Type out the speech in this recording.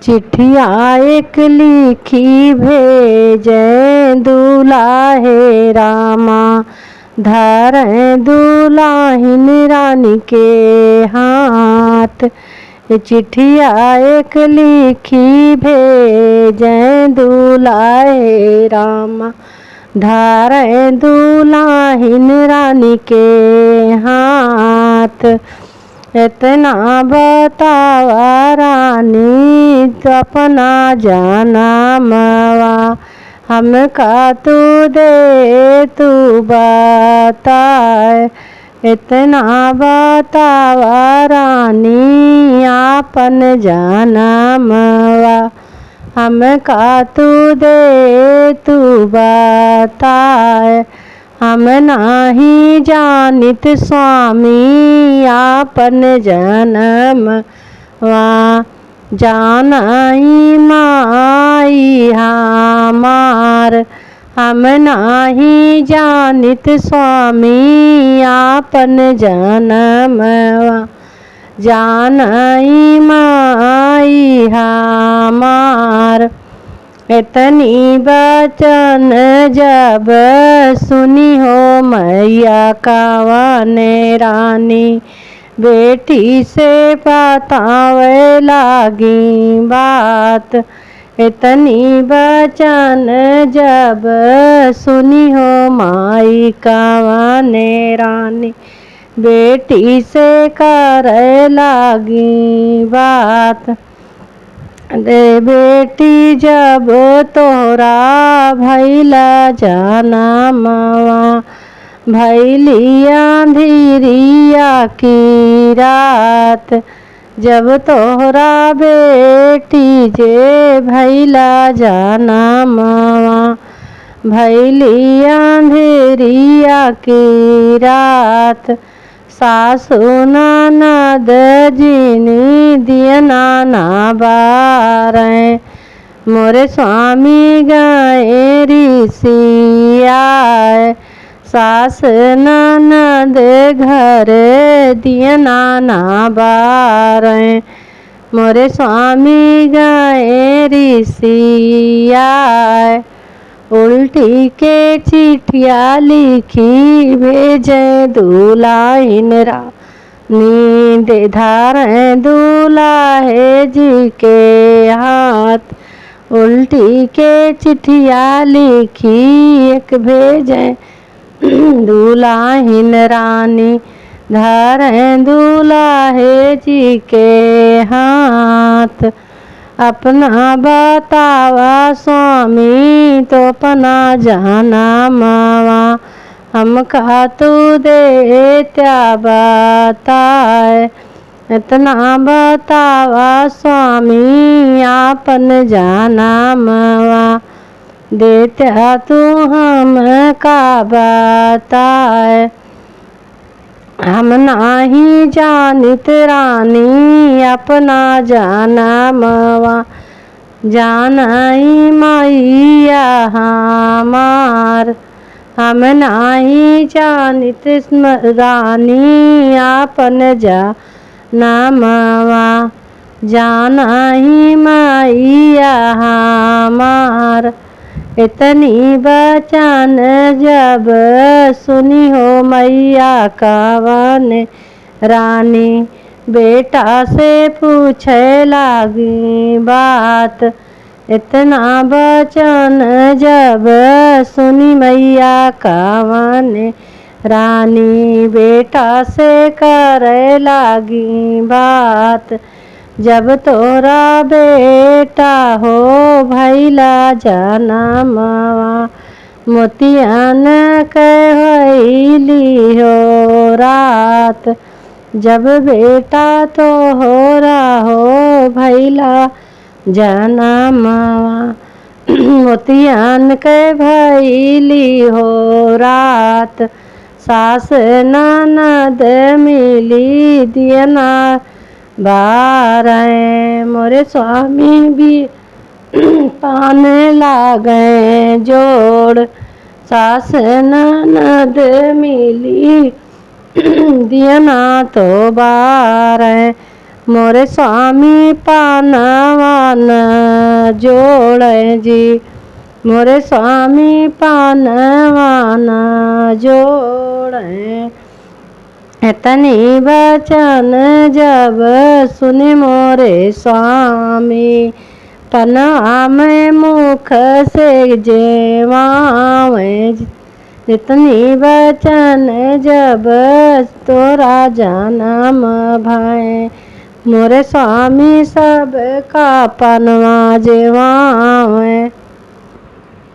चिट्ठिया एक लिखी भेजे दुलाहे रामा, धरें दुलाहिन रानी के हाथ। चिट्ठिया एक लिखी भेजे दुलाहे रामा, धरें दुलाहिन रानी के हाथ। इतना बतावा रानी तो अपना जनमवा, हमका तू दे तू बताए। इतना बतावा रानी आपन जनमवा, हमका तू दे तू बताए। हम नाही जानित स्वामी आपन जनमवा, जानाई माई हमार। हम नाही जानित स्वामी आपन जनमवा, जानाई माई हमार। इतनी बचन जब सुनी हो मैया कावने रानी, बेटी से बतावे लागी बात। इतनी बचन जब सुनी हो माई कावने रानी, बेटी से करे लागी बात। रे बेटी जब तोरा भैला जनमवा, भैली अंधेरिया की रात। जब तोहरा बेटी जे भैला जनमवा, भैली अंधेरिया की रात। सासु ननद जिनी दियना ना बारें, मोरे स्वामी गए ऋषियाए। सास ननद घर दियना ना बारें, मोरे स्वामी गए ऋषियाए। उल्टी के चिट्ठिया लिखी भेजे दुलाहिन रानी, दे धारें दुलाहे जी के हाथ। उल्टी के चिट्ठिया लिखी एक भेजे दुलाहिन रानी, धरें दुलाहे जी के हाथ। अपना बतावा स्वामी तो अपना जनमवा, हमका तू दे त्या बताए। इतना बतावा स्वामी आपन जनमवा, देत्या तू हमका बताए। हम नाही जानित रानी अपना जनमवा, जानाई मैया हमार। हम नाही जानित रानी आपन जनमवा, जानाई मैया हमार। इतनी बचन जब सुनी हो मैया कावने रानी, बेटा से पूछे लागी बात। इतना बचन जब सुनी मैया कावने रानी, बेटा से करे लागी बात। जब तोरा बेटा हो भैला जनमवा, मोतियन कहली हो रात। जब बेटा तो हो भैला जनमवा, मोतियन के भैली हो रात। सास ननद मिली दियना बारें, मोरे स्वामी भी पान लागे जोड़। सास ननद मिली दियना तो बारें, मोरे स्वामी पानवान जोड़े जी, मोरे स्वामी पानवान जोड़े। इतनी वचन जब सुने मोरे स्वामी, पनवा में मुख से जेवावे। इतनी वचन जब तोरा जन्म भय, मोरे स्वामी सब का पनवा जेवावे।